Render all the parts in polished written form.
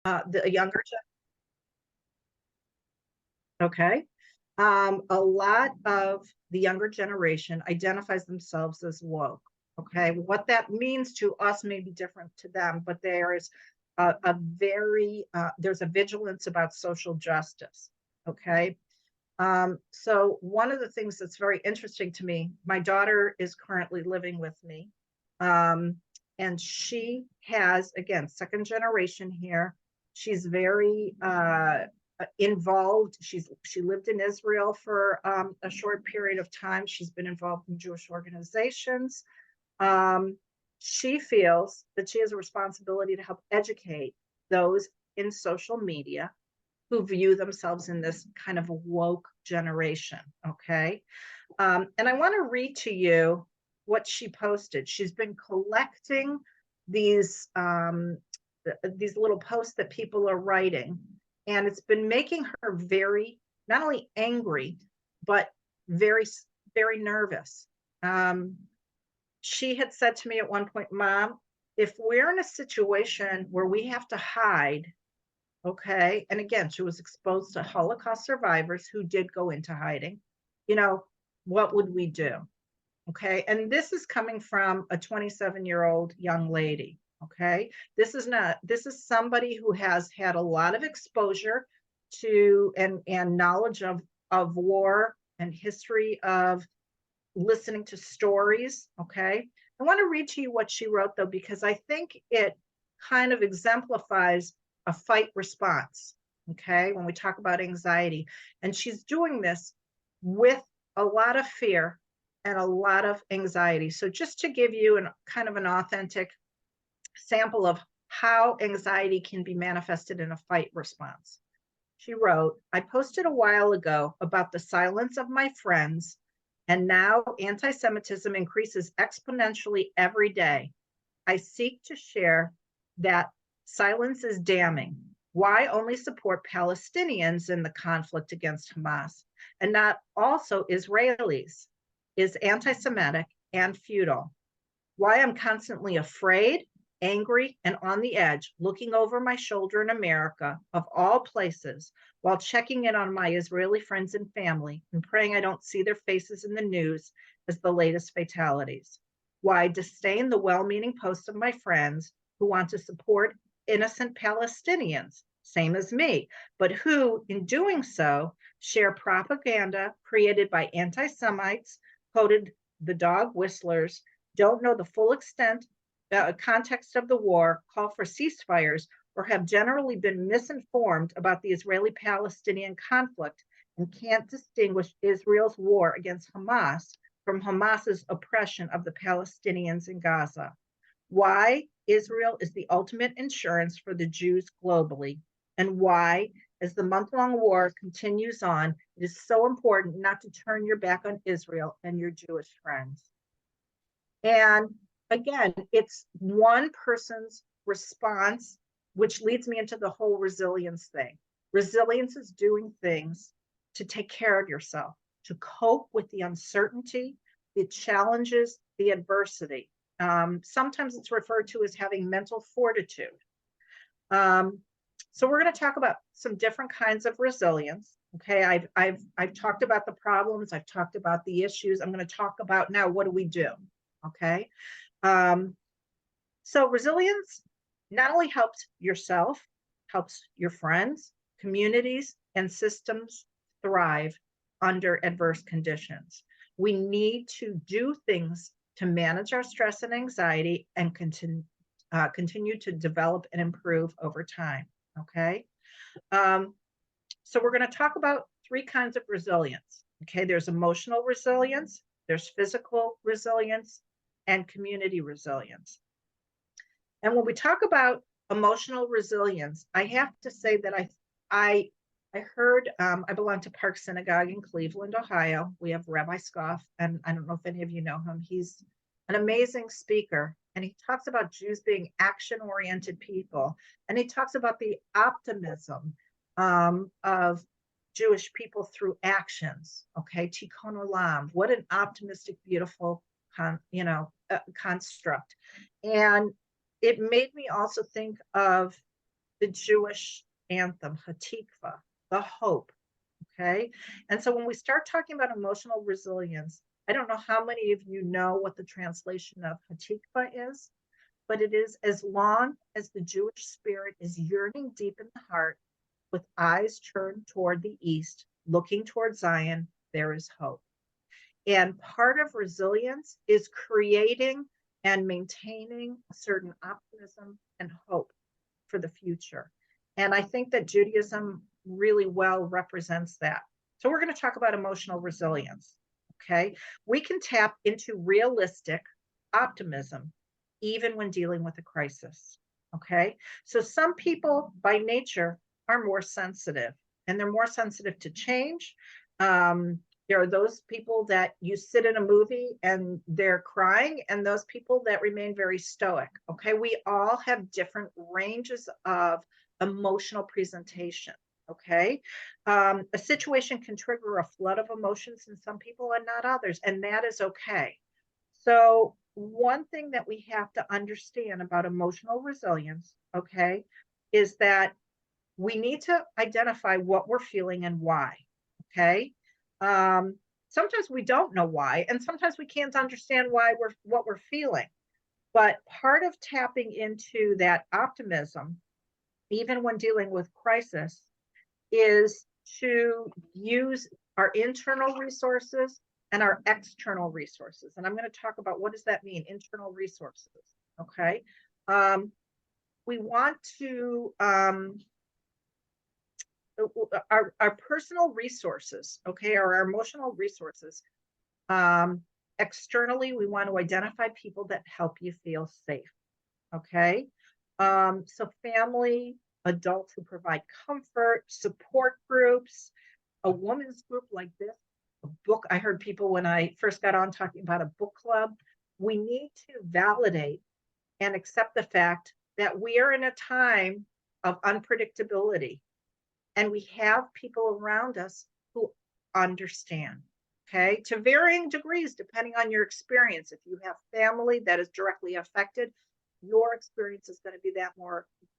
The younger, okay. A lot of the younger generation identifies themselves as woke. Okay, what that means to us may be different to them, but there is a very there's a vigilance about social justice. Okay, so one of the things that's very interesting to me, my daughter is currently living with me, um, and she has, again, second generation here. She's very involved. She lived in Israel for a short period of time. She's been involved in Jewish organizations. Um, she feels that she has a responsibility to help educate those in social media who view themselves in this kind of woke generation. Okay. And I want to read to you what she posted. She's been collecting these these little posts that people are writing, and it's been making her very not only angry but very very nervous. Um, she had said to me at one point, "Mom, if we're in a situation where we have to hide." Okay. And again, she was exposed to Holocaust survivors who did go into hiding. You know, what would we do? Okay. And this is coming from a 27-year-old young lady. Okay. This is somebody who has had a lot of exposure to and knowledge of war and history of listening to stories. Okay. I want to read to you what she wrote though, because I think it kind of exemplifies a fight response. Okay. When we talk about anxiety, and she's doing this with a lot of fear and a lot of anxiety. So just to give you an kind of an authentic sample of how anxiety can be manifested in a fight response. She wrote, I posted a while ago about the silence of my friends, and now anti Semitism increases exponentially every day. I seek to share that silence is damning. Why only support Palestinians in the conflict against Hamas and not also Israelis is anti Semitic and futile. Why I'm constantly afraid, angry, and on the edge, looking over my shoulder in America, of all places, while checking in on my Israeli friends and family and praying I don't see their faces in the news as the latest fatalities. Why I disdain the well meaning posts of my friends who want to support innocent Palestinians, same as me, but who, in doing so, share propaganda created by anti Semites, quoted the dog whistlers, don't know the full extent, context of the war, call for ceasefires, or have generally been misinformed about the Israeli Palestinian conflict and can't distinguish Israel's war against Hamas from Hamas's oppression of the Palestinians in Gaza. Why Israel is the ultimate insurance for the Jews globally, and why, as the month long war continues on, it is so important not to turn your back on Israel and your Jewish friends. And again, it's one person's response, which leads me into the whole resilience thing. Resilience is doing things to take care of yourself, to cope with the uncertainty, the challenges, the adversity. Sometimes it's referred to as having mental fortitude. So we're going to talk about some different kinds of resilience. Okay, I've talked about the problems, I've talked about the issues. I'm going to talk about now what do we do? Okay. So resilience not only helps yourself, helps your friends, communities, and systems thrive under adverse conditions. We need to do things to manage our stress and anxiety and continue to develop and improve over time. Okay. So we're going to talk about three kinds of resilience. Okay. There's emotional resilience, there's physical resilience, and community resilience. And when we talk about emotional resilience, I have to say that I heard I belong to Park Synagogue in Cleveland, Ohio. We have Rabbi Scoff, and I don't know if any of you know him. He's an amazing speaker, and he talks about Jews being action-oriented people, and he talks about the optimism of Jewish people through actions. Okay, Tikkun Olam. What an optimistic, beautiful, construct. And it made me also think of the Jewish anthem, Hatikva, the hope. Okay. And so when we start talking about emotional resilience, I don't know how many of you know what the translation of Hatikva is, but it is as long as the Jewish spirit is yearning deep in the heart, with eyes turned toward the east, looking toward Zion, there is hope. And part of resilience is creating and maintaining a certain optimism and hope for the future. And I think that Judaism really well represents that. So we're going to talk about emotional resilience. Okay. We can tap into realistic optimism even when dealing with a crisis. Okay. So some people by nature are more sensitive, and they're more sensitive to change. There are those people that you sit in a movie and they're crying, and those people that remain very stoic. Okay. We all have different ranges of emotional presentation. Okay. A situation can trigger a flood of emotions in some people and not others, and that is okay. So, one thing that we have to understand about emotional resilience, okay, is that we need to identify what we're feeling and why. Okay. Um, Sometimes we don't know why, and sometimes we can't understand why we're what we're feeling. But part of tapping into that optimism, even when dealing with crisis, is to use our internal resources and our external resources. And I'm going to talk about what does that mean, internal resources. Okay. Um, we want to our personal resources, okay, or our emotional resources. Um, Externally, we want to identify people that help you feel safe. Okay. So family, adults who provide comfort, support groups, a women's group like this, a book. I heard people when I first got on talking about a book club. We need to validate and accept the fact that we are in a time of unpredictability, and we have people around us who understand. Okay, to varying degrees, depending on your experience. If you have family that is directly affected, your experience is going to be that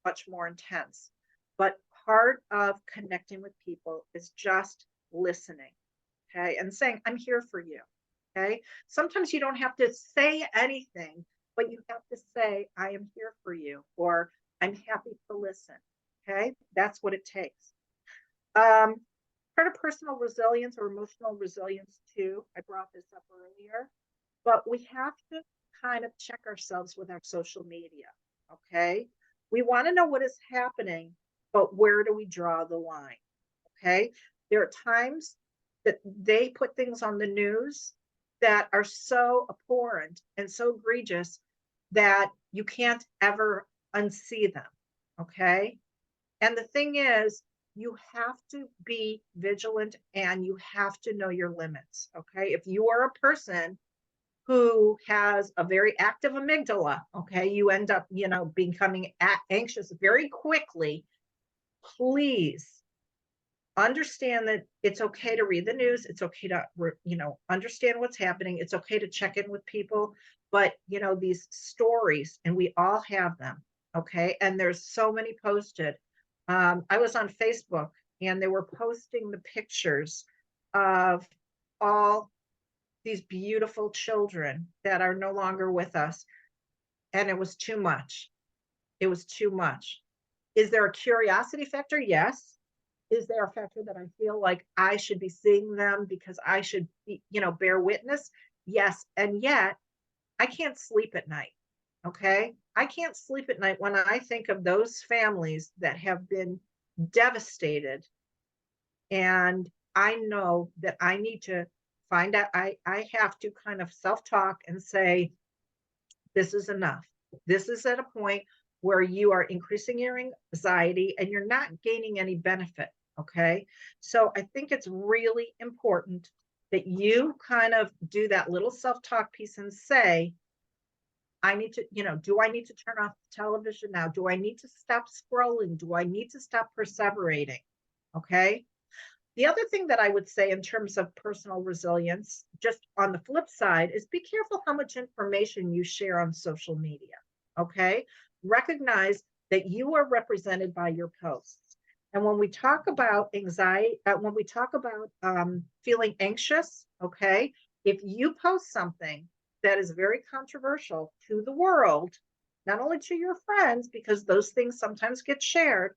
much more intense. But part of connecting with people is just listening, okay, and saying, I'm here for you. Okay. Sometimes you don't have to say anything, but you have to say, I am here for you, or I'm happy to listen. Okay. That's what it takes. Um, Part of personal resilience or emotional resilience, too, I brought this up earlier, but we have to kind of check ourselves with our social media. Okay. We want to know what is happening, but where do we draw the line? Okay. There are times that they put things on the news that are so abhorrent and so egregious that you can't ever unsee them. Okay. And the thing is, you have to be vigilant and you have to know your limits. Okay. If you are a person who has a very active amygdala, okay, you end up, becoming anxious very quickly. Please understand that it's okay to read the news. It's okay to, understand what's happening. It's okay to check in with people. But, these stories, and we all have them. Okay. And there's so many posted. I was on Facebook and they were posting the pictures of all these beautiful children that are no longer with us. And it was too much. It was too much. Is there a curiosity factor? Yes. Is there a factor that I feel like I should be seeing them because I should be, bear witness? Yes. And yet I can't sleep at night. Okay. I can't sleep at night when I think of those families that have been devastated. And I know that I need to find out, I have to kind of self talk and say, this is enough. This is at a point where you are increasing your anxiety and you're not gaining any benefit. Okay. So I think it's really important that you kind of do that little self talk piece and say, I need to, do I need to turn off the television now? Do I need to stop scrolling? Do I need to stop perseverating? Okay. The other thing that I would say in terms of personal resilience, just on the flip side, is be careful how much information you share on social media. Okay. Recognize that you are represented by your posts. And when we talk about anxiety, when we talk about feeling anxious, okay, if you post something that is very controversial to the world, not only to your friends, because those things sometimes get shared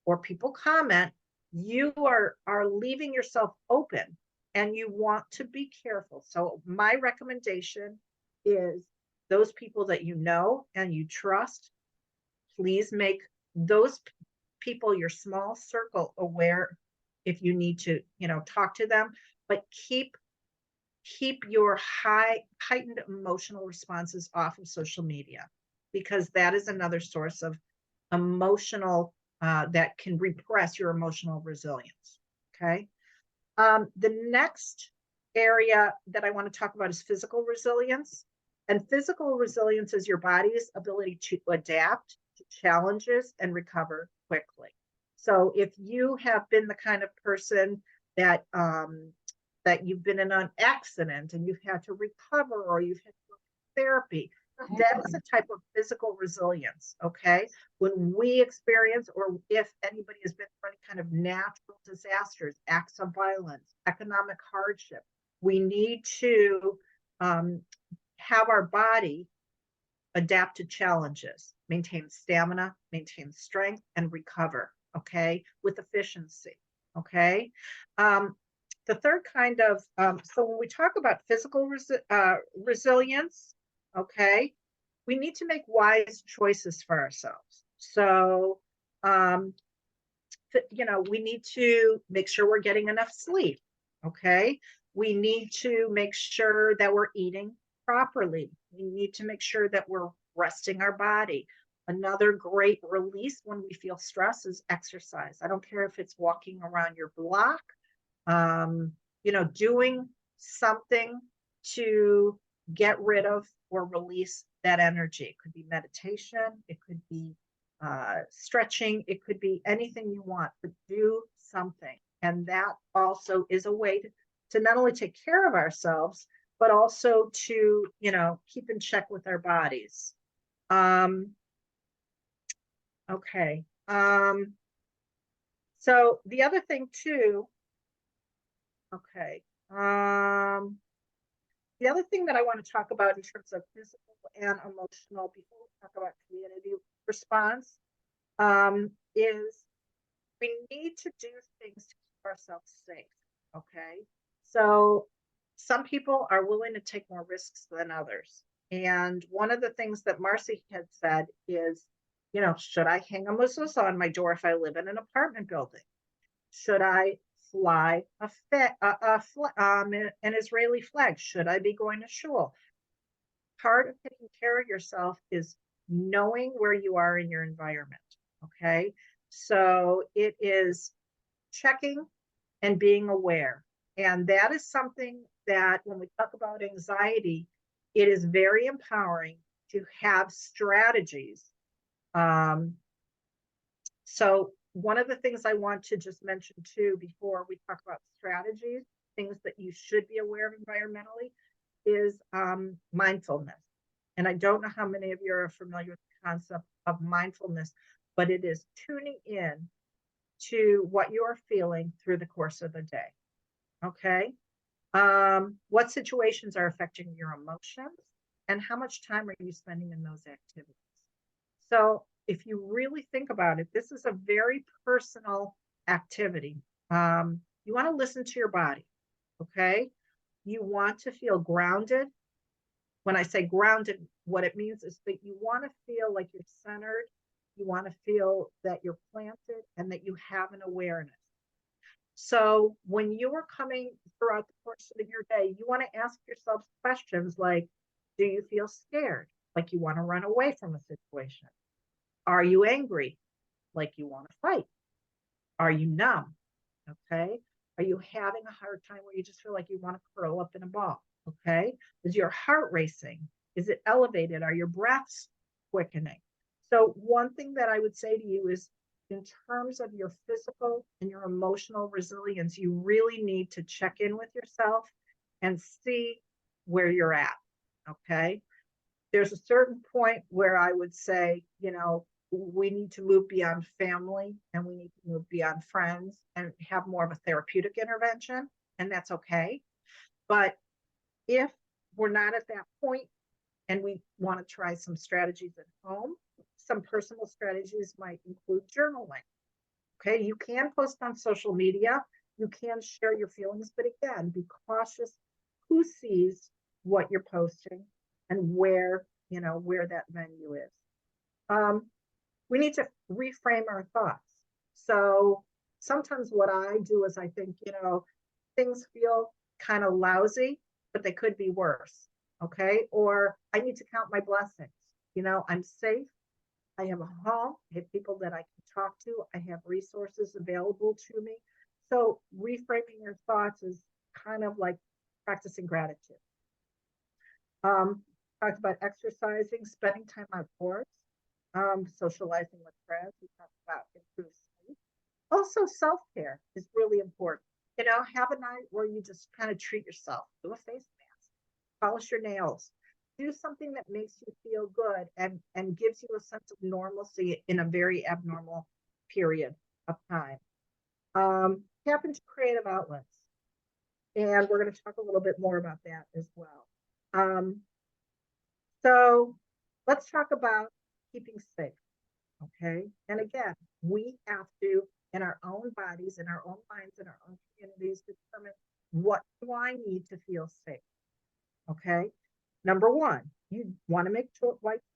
or people comment, you are leaving yourself open and you want to be careful. So my recommendation is those people that you know and you trust, please make those people, your small circle, aware if you need to, talk to them, but keep your heightened emotional responses off of social media, because that is another source of emotional that can repress your emotional resilience. Okay. The next area that I want to talk about is physical resilience. And physical resilience is your body's ability to adapt to challenges and recover quickly. So if you have been the kind of person that that you've been in an accident and you've had to recover, or you've had therapy, that is a type of physical resilience. Okay. When we experience, or if anybody has been through any kind of natural disasters, acts of violence, economic hardship, we need to have our body adapt to challenges, maintain stamina, maintain strength, and recover, okay, with efficiency, okay? The third kind of, so when we talk about physical resilience, okay, we need to make wise choices for ourselves. So, we need to make sure we're getting enough sleep, okay? We need to make sure that we're eating properly. We need to make sure that we're resting our body. Another great release when we feel stress is exercise. I don't care if it's walking around your block, doing something to get rid of or release that energy. It could be meditation, it could be stretching, it could be anything you want, but do something. And that also is a way to not only take care of ourselves, but also to, keep in check with our bodies. Okay. So the other thing too, okay. The other thing that I want to talk about in terms of physical and emotional before we talk about community response is we need to do things to keep ourselves safe. Okay. So some people are willing to take more risks than others. And one of the things that Marcy had said is, should I hang a mezuzah on my door if I live in an apartment building? Should I fly an Israeli flag? Should I be going to shul? Part of taking care of yourself is knowing where you are in your environment. Okay. So it is checking and being aware. And that is something that when we talk about anxiety, it is very empowering to have strategies. So one of the things I want to just mention too, before we talk about strategies, things that you should be aware of environmentally, is mindfulness. And I don't know how many of you are familiar with the concept of mindfulness, but it is tuning in to what you are feeling through the course of the day. Okay. What situations are affecting your emotions, and how much time are you spending in those activities? So if you really think about it, this is a very personal activity. You want to listen to your body. Okay. You want to feel grounded. When I say grounded, what it means is that you want to feel like you're centered. You want to feel that you're planted and that you have an awareness. So when you are coming throughout the course of your day, you want to ask yourself questions like, do you feel scared? Like you want to run away from a situation? Are you angry? Like you want to fight? Are you numb? Okay. Are you having a hard time where you just feel like you want to curl up in a ball? Okay. Is your heart racing? Is it elevated? Are your breaths quickening? So one thing that I would say to you is, in terms of your physical and your emotional resilience, you really need to check in with yourself and see where you're at. Okay. There's a certain point where I would say, we need to move beyond family and we need to move beyond friends and have more of a therapeutic intervention, and that's okay. But if we're not at that point and we want to try some strategies at home, some personal strategies might include journaling. Okay, you can post on social media, you can share your feelings, but again, be cautious who sees what you're posting and where, where that venue is. We need to reframe our thoughts. So sometimes what I do is I think, things feel kind of lousy, but they could be worse. Okay. Or I need to count my blessings. I'm safe. I have a home. I have people that I can talk to. I have resources available to me. So reframing your thoughts is kind of like practicing gratitude. Talked about exercising, spending time outdoors, socializing with friends. We talked about improved sleep. Also, self-care is really important. Have a night where you just kind of treat yourself. Do a face mask, polish your nails, do something that makes you feel good and gives you a sense of normalcy in a very abnormal period of time. Tap into creative outlets. And we're going to talk a little bit more about that as well. So let's talk about keeping safe. Okay. And again, we have to, in our own bodies, in our own minds, in our own communities, determine what do I need to feel safe. Okay. Number one, you want to make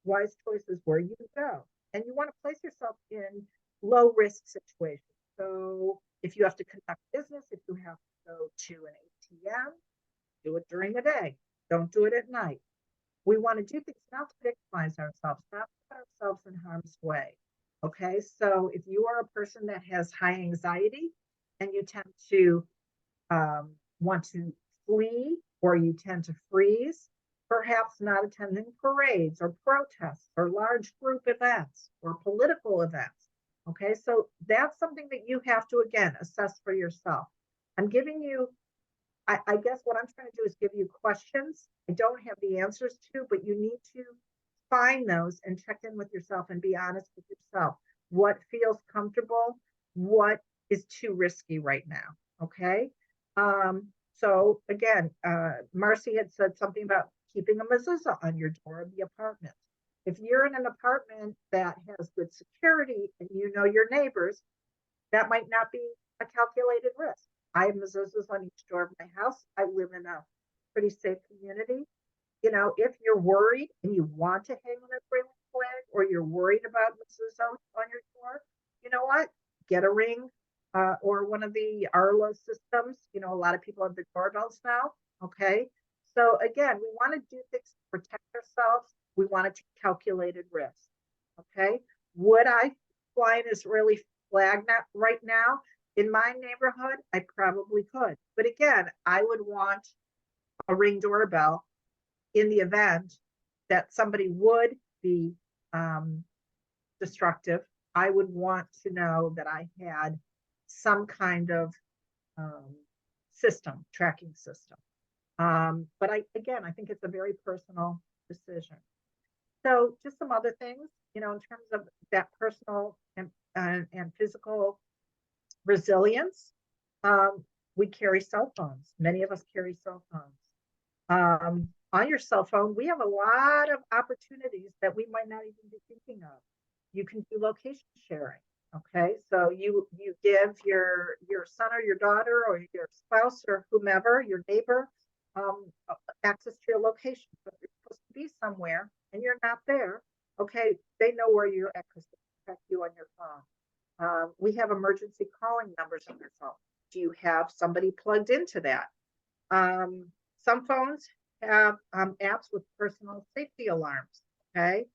wise choices where you go, and you want to place yourself in low risk situations. So if you have to conduct business, if you have to go to an ATM, do it during the day. Don't do it at night. We want to do things not to victimize ourselves, not to put ourselves in harm's way. Okay, so if you are a person that has high anxiety and you tend to want to flee or you tend to freeze, perhaps not attending parades or protests or large group events or political events. Okay, so that's something that you have to, again, assess for yourself. I'm giving you, I guess what I'm trying to do is give you questions. I don't have the answers to, but you need to find those and check in with yourself and be honest with yourself. What feels comfortable? What is too risky right now? Okay. So again, Marcy had said something about keeping a mezuzah on your door of the apartment. If you're in an apartment that has good security and you know your neighbors, that might not be a calculated risk. I have mezuzahs on each door of my house. I live in a pretty safe community. If you're worried and you want to hang an Israeli flag or you're worried about mezuzah on your door, you know what? Get a ring or one of the Arlo systems. A lot of people have the doorbells now. Okay. So again, we want to do things to protect ourselves. We want to take calculated risks. Okay. Would I fly an Israeli flag right now in my neighborhood? I probably could. But again, I would want a Ring doorbell in the event that somebody would be destructive. I would want to know that I had some kind of tracking system. But I think it's a very personal decision. So just some other things, in terms of that personal and physical resilience. We carry cell phones. Many of us carry cell phones. On your cell phone, we have a lot of opportunities that we might not even be thinking of. You can do location sharing. Okay, so you give your son or your daughter or your spouse or whomever, your neighbor, access to your location. So if you're supposed to be somewhere and you're not there, okay, they know where you're at because they protect you on your phone. We have emergency calling numbers on your phone. Do you have somebody plugged into that? Some phones have apps with personal safety alarms. Okay.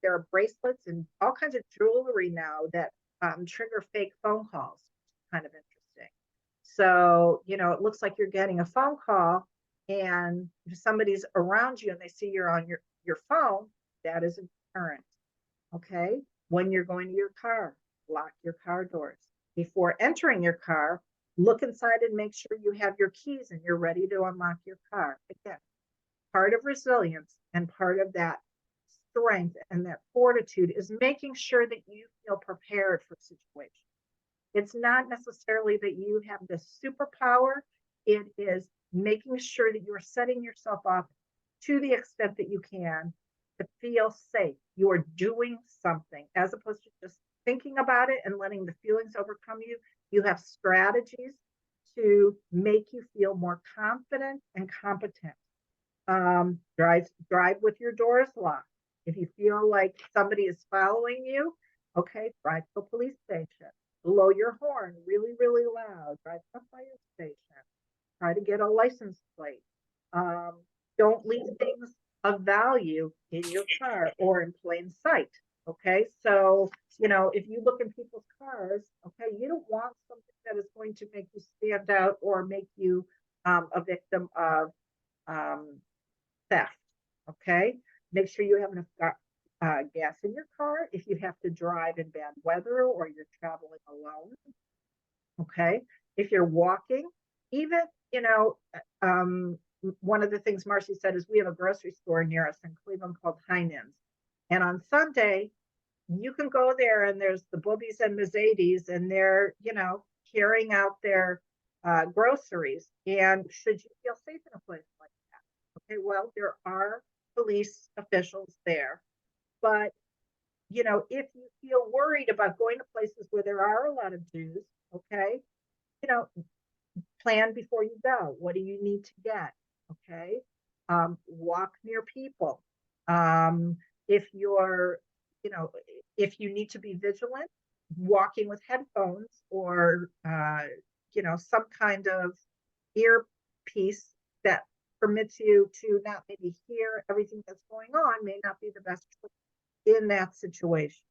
There are bracelets and all kinds of jewelry now that trigger fake phone calls. Kind of interesting. So, it looks like you're getting a phone call and if somebody's around you and they see you're on your phone, that is a deterrent. Okay. When you're going to your car, lock your car doors. Before entering your car, look inside and make sure you have your keys and you're ready to unlock your car. Again, part of resilience and part of that strength and that fortitude is making sure that you feel prepared for situations. It's not necessarily that you have this superpower. It is making sure that you're setting yourself up to the extent that you can to feel safe. You are doing something as opposed to just thinking about it and letting the feelings overcome you. You have strategies to make you feel more confident and competent. Drive with your doors locked. If you feel like somebody is following you, okay, drive to a police station. Blow your horn really, really loud. Drive to a fire station. Try to get a license plate. Um, don't leave things of value in your car or in plain sight. Okay, so if you look in people's cars, okay, you don't want something that is going to make you stand out or make you a victim of um, theft. Okay, make sure you have enough gas in your car if you have to drive in bad weather or you're traveling alone. Okay, if you're walking, even one of the things Marcy said is we have a grocery store near us in Cleveland called Heinen's, and on Sunday you can go there and there's the boobies and Mercedes and they're carrying out their groceries. And should you feel safe in a place like that? Okay, well, there are police officials there, but if you feel worried about going to places where there are a lot of Jews, okay, plan before you go. What do you need to get? Okay, walk near people. If you're, if you need to be vigilant, walking with headphones or some kind of earpiece that permits you to not maybe hear everything that's going on may not be the best in that situation.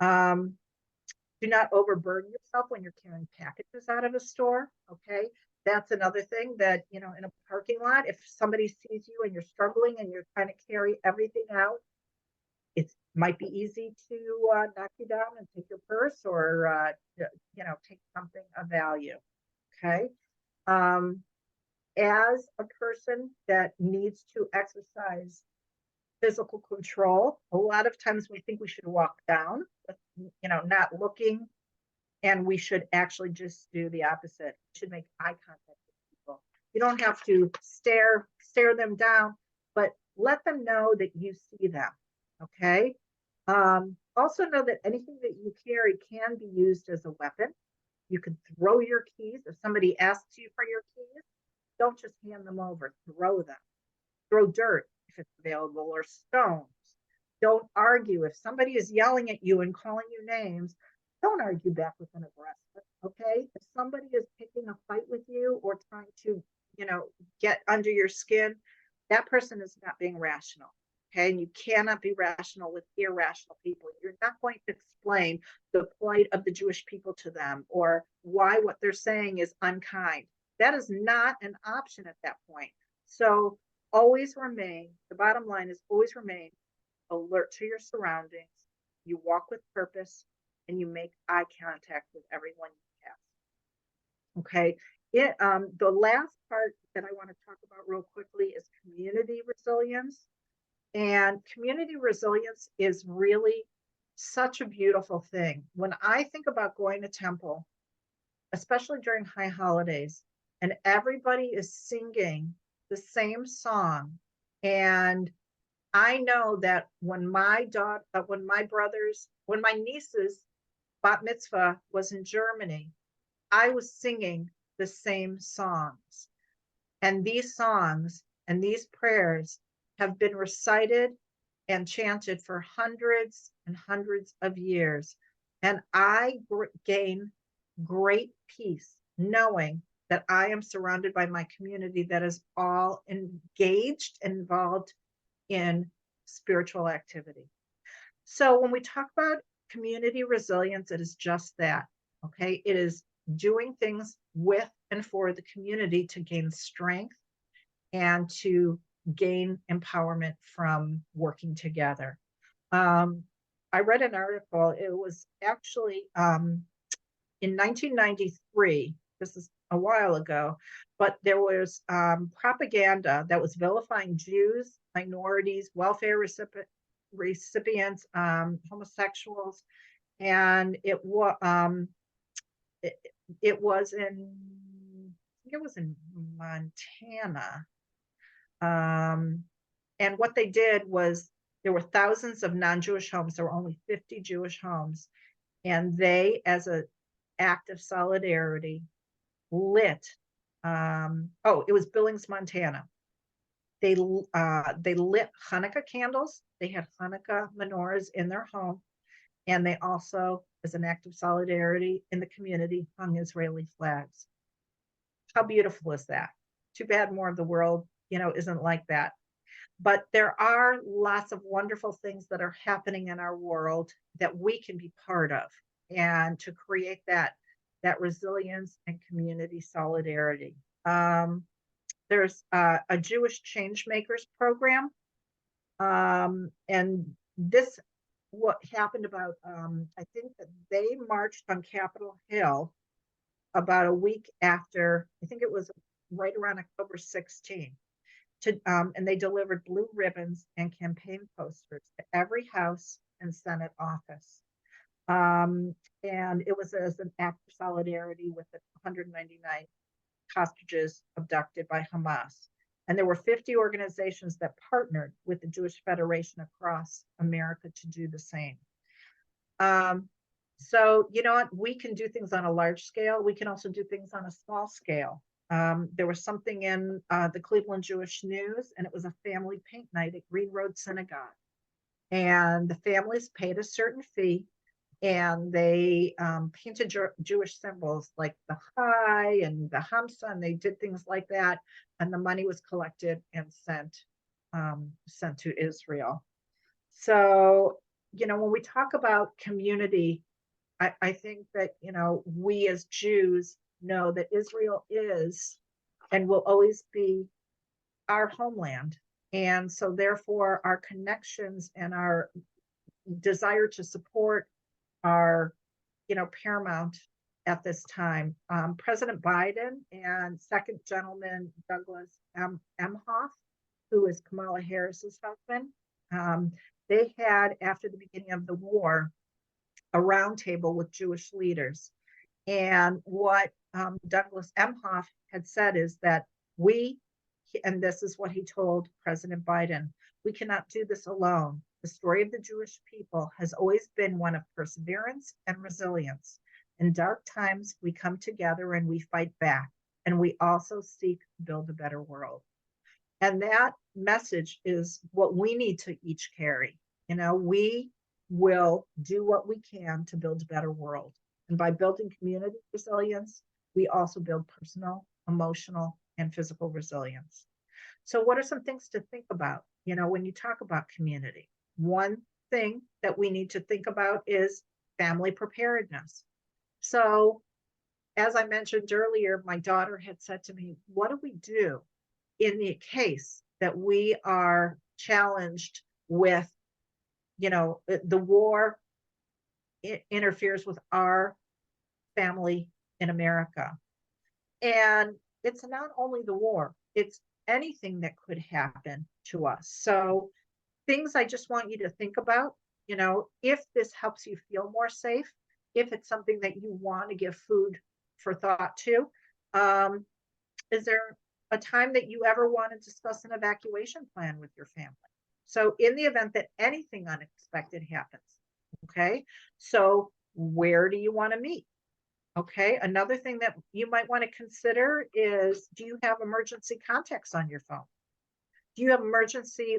Do not overburden yourself when you're carrying packages out of a store. Okay, that's another thing that in a parking lot, if somebody sees you and you're struggling and you're trying to carry everything out, it might be easy to knock you down and take your purse or take something of value. Okay, as a person that needs to exercise physical control, a lot of times we think we should walk down, not looking, and we should actually just do the opposite. We should make eye contact with people. You don't have to stare them down, but let them know that you see them. Okay. Also know that anything that you carry can be used as a weapon. You can throw your keys. If somebody asks you for your keys, don't just hand them over, throw them. Throw dirt if it's available or stones. Don't argue. If somebody is yelling at you and calling you names, don't argue back with an aggressor. Okay. If somebody is picking a fight with you or trying to, get under your skin, that person is not being rational. Okay. And you cannot be rational with irrational people. You're not going to explain the plight of the Jewish people to them or why what they're saying is unkind. That is not an option at that point. So always remain, the bottom line is always remain alert to your surroundings. You walk with purpose and you make eye contact with everyone you pass. Okay. The last part that I want to talk about real quickly is community resilience. And community resilience is really such a beautiful thing. When I think about going to temple, especially during high holidays, and everybody is singing the same song, and I know that when my niece's bat mitzvah was in Germany, I was singing the same songs. And these songs and these prayers have been recited and chanted for hundreds and hundreds of years. And I gain great peace knowing that I am surrounded by my community that is all engaged and involved in spiritual activity. So when we talk about community resilience, it is just that. Okay, it is doing things with and for the community to gain strength and to gain empowerment from working together. I read an article, it was actually in 1993, this is a while ago, but there was propaganda that was vilifying Jews, minorities, welfare recipients, homosexuals, and it, it was in, I think it was in Montana. And what they did was there were thousands of non-Jewish homes. There were only 50 Jewish homes. And they, as an act of solidarity, lit, it was Billings, Montana. They lit Hanukkah candles. They had Hanukkah menorahs in their home. And they also, as an act of solidarity in the community, hung Israeli flags. How beautiful is that? Too bad more of the world, isn't like that. But there are lots of wonderful things that are happening in our world that we can be part of, and to create that resilience and community solidarity. There's a Jewish Change Makers program, and this what happened about I think that they marched on Capitol Hill about a week after, I think it was right around October 16th. And they delivered blue ribbons and campaign posters to every House and Senate office. And it was as an act of solidarity with the 199 hostages abducted by Hamas. And there were 50 organizations that partnered with the Jewish Federation across America to do the same. So, you know what? We can do things on a large scale. We can also do things on a small scale. There was something in the Cleveland Jewish News, and it was a family paint night at Green Road Synagogue. And the families paid a certain fee, and they painted Jewish symbols like the Chai and the Hamsa, and they did things like that. And the money was collected and sent to Israel. So, when we talk about community, I think that, we as Jews know that Israel is and will always be our homeland. And so therefore our connections and our desire to support are, paramount at this time. President Biden and Second Gentleman Douglas Emhoff, who is Kamala Harris's husband, they had, after the beginning of the war, a roundtable with Jewish leaders. And what Douglas Emhoff had said is that and this is what he told President Biden, we cannot do this alone. The story of the Jewish people has always been one of perseverance and resilience. In dark times, we come together and we fight back, and we also seek to build a better world. And that message is what we need to each carry. We will do what we can to build a better world. And by building community resilience, we also build personal, emotional, and physical resilience. So what are some things to think about, when you talk about community? One thing that we need to think about is family preparedness. So as I mentioned earlier, my daughter had said to me, what do we do in the case that we are challenged with, the war interferes with our family in America? And it's not only the war, it's anything that could happen to us. So things I just want you to think about, if this helps you feel more safe, if it's something that you want to give food for thought to, is there a time that you ever want to discuss an evacuation plan with your family? So in the event that anything unexpected happens, okay, so where do you want to meet? Okay, another thing that you might want to consider is, do you have emergency contacts on your phone? Do you have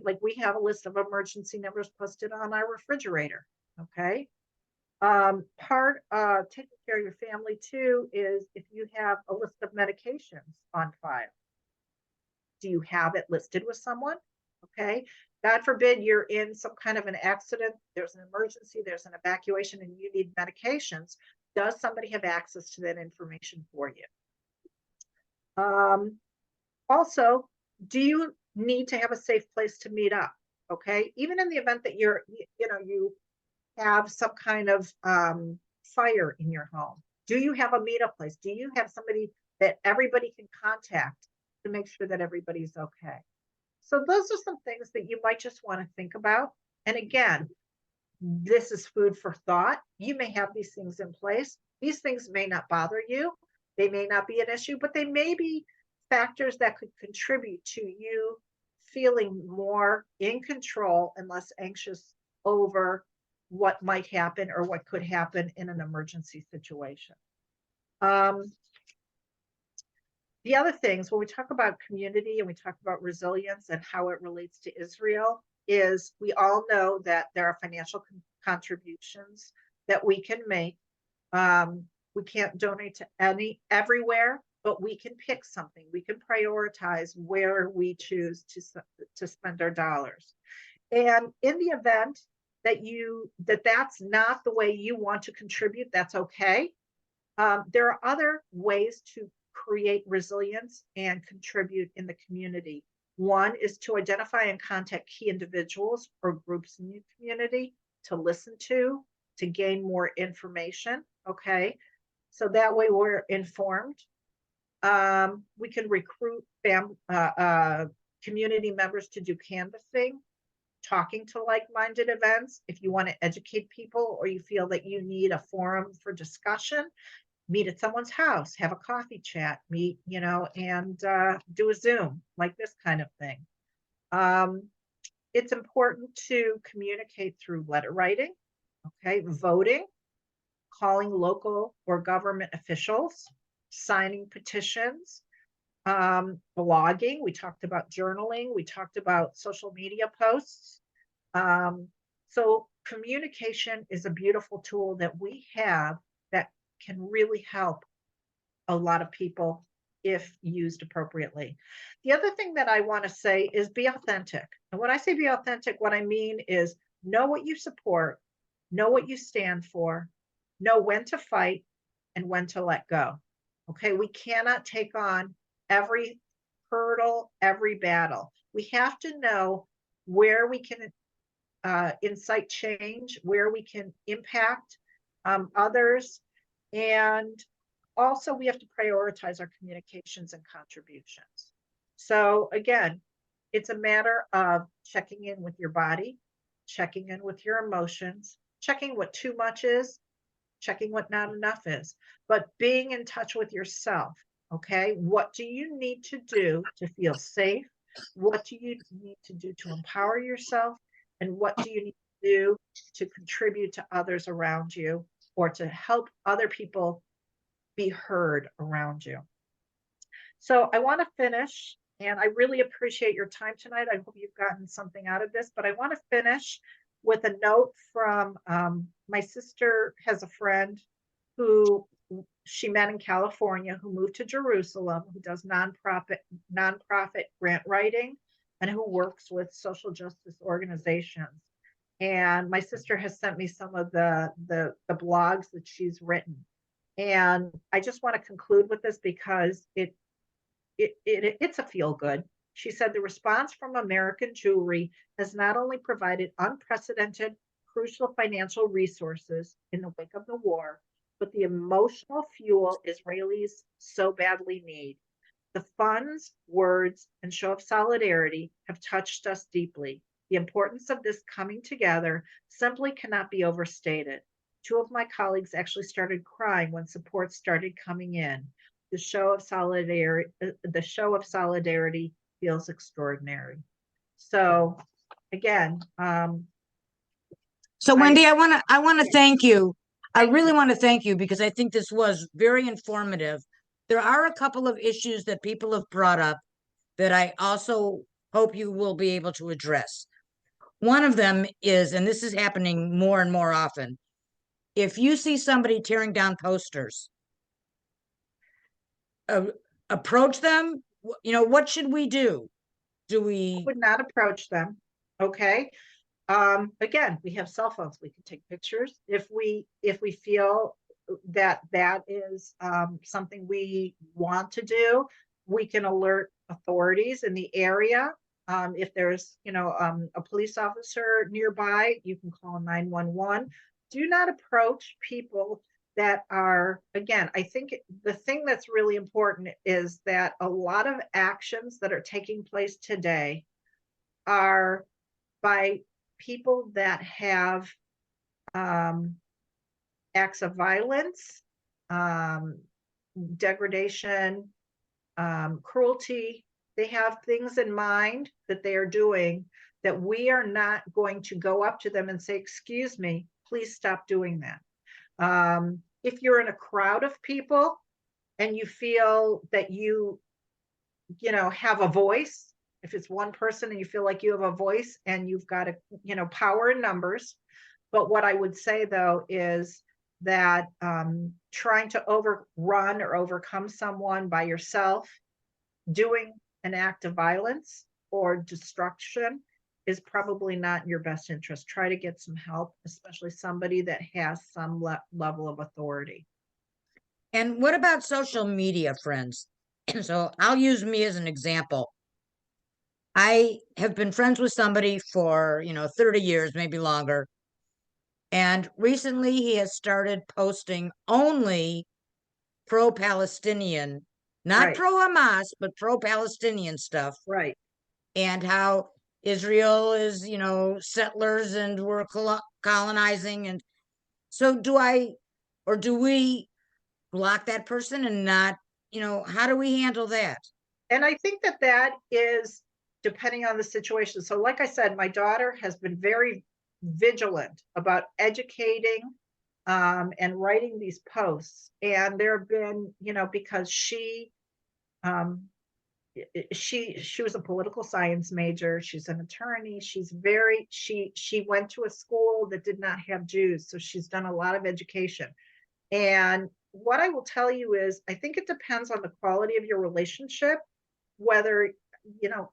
like we have a list of emergency numbers posted on our refrigerator, okay? Part of taking care of your family too is if you have a list of medications on file. Do you have it listed with someone? Okay, God forbid you're in some kind of an accident, there's an emergency, there's an evacuation, and you need medications. Does somebody have access to that information for you? Also, do you need to have a safe place to meet up? Okay, even in the event that you have some kind of fire in your home, do you have a meetup place? Do you have somebody that everybody can contact to make sure that everybody's okay? So those are some things that you might just want to think about. And again, this is food for thought. You may have these things in place. These things may not bother you. They may not be an issue, but they may be factors that could contribute to you feeling more in control and less anxious over what might happen or what could happen in an emergency situation. The other things, when we talk about community and we talk about resilience and how it relates to Israel, is we all know that there are financial contributions that we can make. We can't donate to everywhere, but we can pick something. We can prioritize where we choose to spend our dollars. And in the event that that's not the way you want to contribute, that's okay. There are other ways to create resilience and contribute in the community. One is to identify and contact key individuals or groups in the community to listen to gain more information. Okay. So that way we're informed. We can recruit community members to do canvassing, talking to like-minded events. If you want to educate people or you feel that you need a forum for discussion, meet at someone's house, have a coffee chat, meet, and do a Zoom, like this kind of thing. It's important to communicate through letter writing, okay, voting, calling local or government officials, signing petitions, blogging. We talked about journaling. We talked about social media posts. So communication is a beautiful tool that we have that can really help a lot of people if used appropriately. The other thing that I want to say is be authentic. And when I say be authentic, what I mean is know what you support, know what you stand for, know when to fight and when to let go. Okay, we cannot take on every hurdle, every battle. We have to know where we can incite change, where we can impact others, and also we have to prioritize our communications and contributions. So again, it's a matter of checking in with your body, checking in with your emotions, checking what too much is, checking what not enough is, but being in touch with yourself. Okay, what do you need to do to feel safe? What do you need to do to empower yourself? And what do you need to do to contribute to others around you or to help other people be heard around you? So I want to finish, and I really appreciate your time tonight. I hope you've gotten something out of this, but I want to finish with a note from my sister has a friend who she met in California who moved to Jerusalem, who does nonprofit grant writing and who works with social justice organizations. And my sister has sent me some of the blogs that she's written. And I just want to conclude with this because it's a feel good. She said the response from American Jewelry has not only provided unprecedented, crucial financial resources in the wake of the war, but the emotional fuel Israelis so badly need. The funds, words, and show of solidarity have touched us deeply. The importance of this coming together simply cannot be overstated. Two of my colleagues actually started crying when support started coming in. The show of solidarity feels extraordinary. So again, so Wendy, I want to thank you. I really want to thank you because I think this was very informative. There are a couple of issues that people have brought up that I also hope you will be able to address. One of them is, and this is happening more and more often, if you see somebody tearing down posters, approach them. What should we do? Would not approach them. Okay. Again, we have cell phones. We can take pictures if we feel that is something we want to do. We can alert authorities in the area. If there's a police officer nearby, you can call 911. Do not approach people that are, again, I think the thing that's really important is that a lot of actions that are taking place today are by people that have acts of violence, degradation, cruelty. They have things in mind that they are doing that we are not going to go up to them and say, excuse me, please stop doing that. If you're in a crowd of people and you feel that you have a voice, if it's one person and you feel like you have a voice and you've got power in numbers. But what I would say though is that trying to overrun or overcome someone by yourself, doing an act of violence or destruction, is probably not in your best interest. Try to get some help, especially somebody that has some level of authority. And what about social media, friends? So I'll use me as an example. I have been friends with somebody for, 30 years, maybe longer. And recently he has started posting only pro-Palestinian, not Right, pro-Hamas, but pro-Palestinian stuff, right. and how Israel is, settlers and we're colonizing. And so do we block that person and not, how do we handle that? And I think that that is depending on the situation. So, like I said, my daughter has been very vigilant about educating and writing these posts. And there have been, because um, she was a political science major. She's an attorney. She went to a school that did not have Jews, so she's done a lot of education. And what I will tell you is, I think it depends on the quality of your relationship, whether,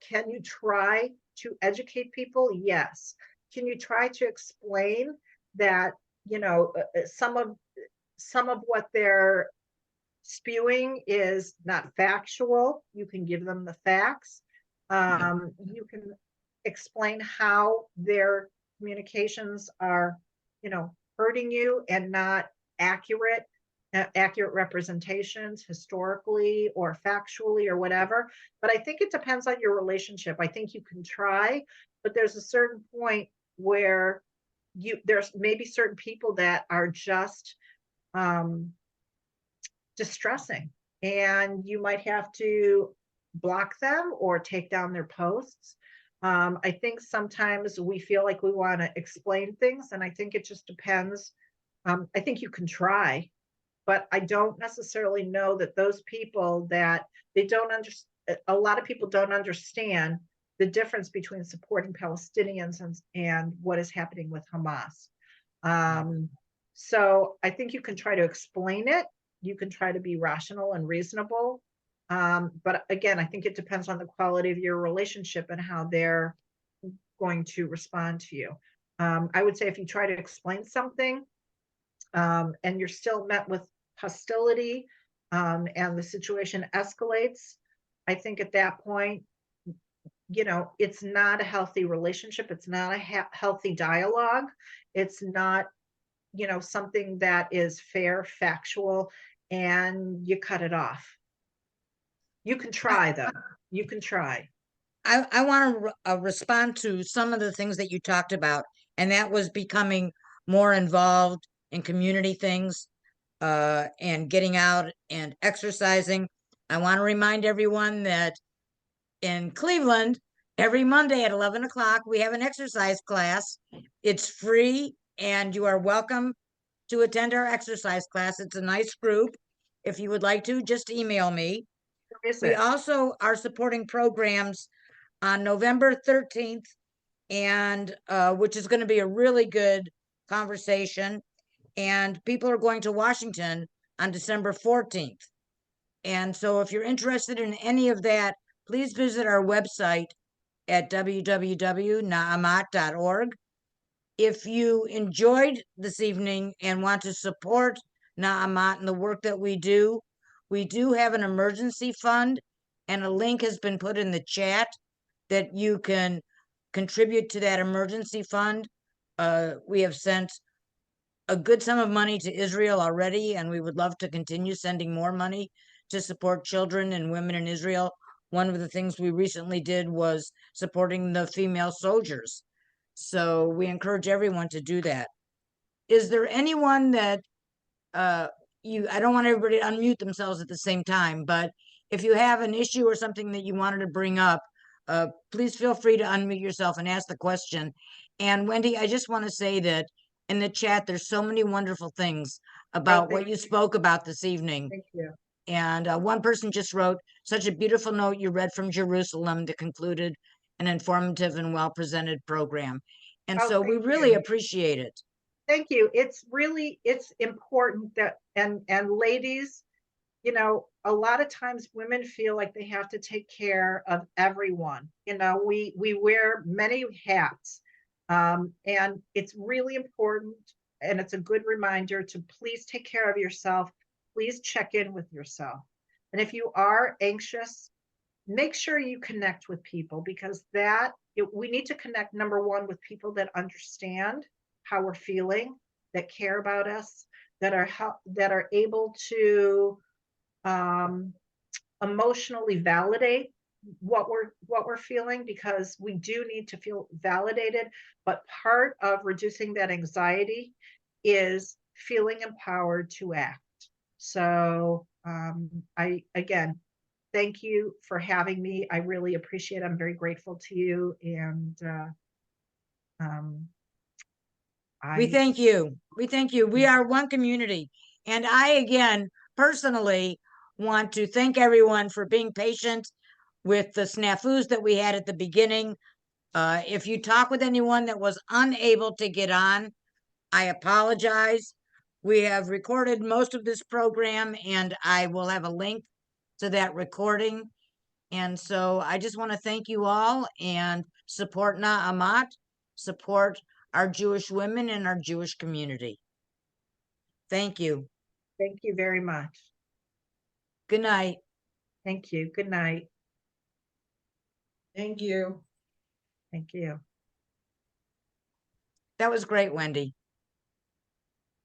can you try to educate people? Yes. Can you try to explain that, some of what they're spewing is not factual? You can give them the facts. You can explain how their communications are, hurting you and not accurate representations historically or factually or whatever. But I think it depends on your relationship. I think you can try, but there's a certain point where there's maybe certain people that are just distressing, and you might have to block them or take down their posts. I think sometimes we feel like we want to explain things, and I think it just depends. I think you can try, but I don't necessarily know that those people that they don't understand, a lot of people don't understand the difference between supporting Palestinians and what is happening with Hamas. So I think you can try to explain it. You can try to be rational and reasonable. But again, I think it depends on the quality of your relationship and how they're going to respond to you. I would say if you try to explain something and you're still met with hostility and the situation escalates, I think at that point, it's not a healthy relationship. It's not a healthy dialogue. It's not, something that is fair, factual, and you cut it off. You can try though. You can try. I want to respond to some of the things that you talked about, and that was becoming more involved in community things and getting out and exercising. I want to remind everyone that in Cleveland, every Monday at 11 o'clock, we have an exercise class. It's free, and you are welcome to attend our exercise class. It's a nice group. If you would like to, just email me. Where is We it? also are supporting programs on November 13th, and which is going to be a really good conversation. And people are going to Washington on December 14th. And so if you're interested in any of that, please visit our website at www.naamat.org. If you enjoyed this evening and want to support Naamat and the work that we do have an emergency fund, and a link has been put in the chat that you can contribute to that emergency fund. We have sent a good sum of money to Israel already, and we would love to continue sending more money to support children and women in Israel. One of the things we recently did was supporting the female soldiers. So we encourage everyone to do that. Is there anyone that I don't want everybody to unmute themselves at the same time, but if you have an issue or something that you wanted to bring up, please feel free to unmute yourself and ask the question. And Wendy, I just want to say that in the chat, there's so many wonderful things about what thank you spoke about this evening. Thank you. And one person just wrote, such a beautiful note you read from Jerusalem that concluded an informative and well-presented program. And Oh, so we thank really you. appreciate it. Thank you. It's important that, and ladies, you know, a lot of times women feel like they have to take care of everyone. You know, we wear many hats. And it's really important, and it's a good reminder to please take care of yourself. Please check in with yourself. And if you are anxious, make sure you connect with people, because we need to connect, number one, with people that understand how we're feeling, that care about us, that are able to emotionally validate what we're feeling, because we do need to feel validated. But part of reducing that anxiety is feeling empowered to act. So I again thank you for having me. I really appreciate it. I'm very grateful to you. And We I thank you. We thank you. We are one community. And I, again, personally want to thank everyone for being patient with the snafus that we had at the beginning. If you talk with anyone that was unable to get on, I apologize. We have recorded most of this program, and I will have a link to that recording. And so I just want to thank you all and support Na'amat, support our Jewish women and our Jewish community. Thank you. thank you very much. Good night. Thank you. Good night. Thank you. Thank you. That was great, Wendy.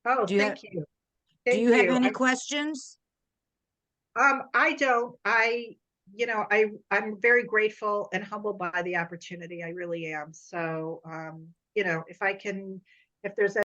Oh, Do you thank you. Do Thank you have you. any questions? I don't. I'm very grateful and humbled by the opportunity. I really am. So, if there's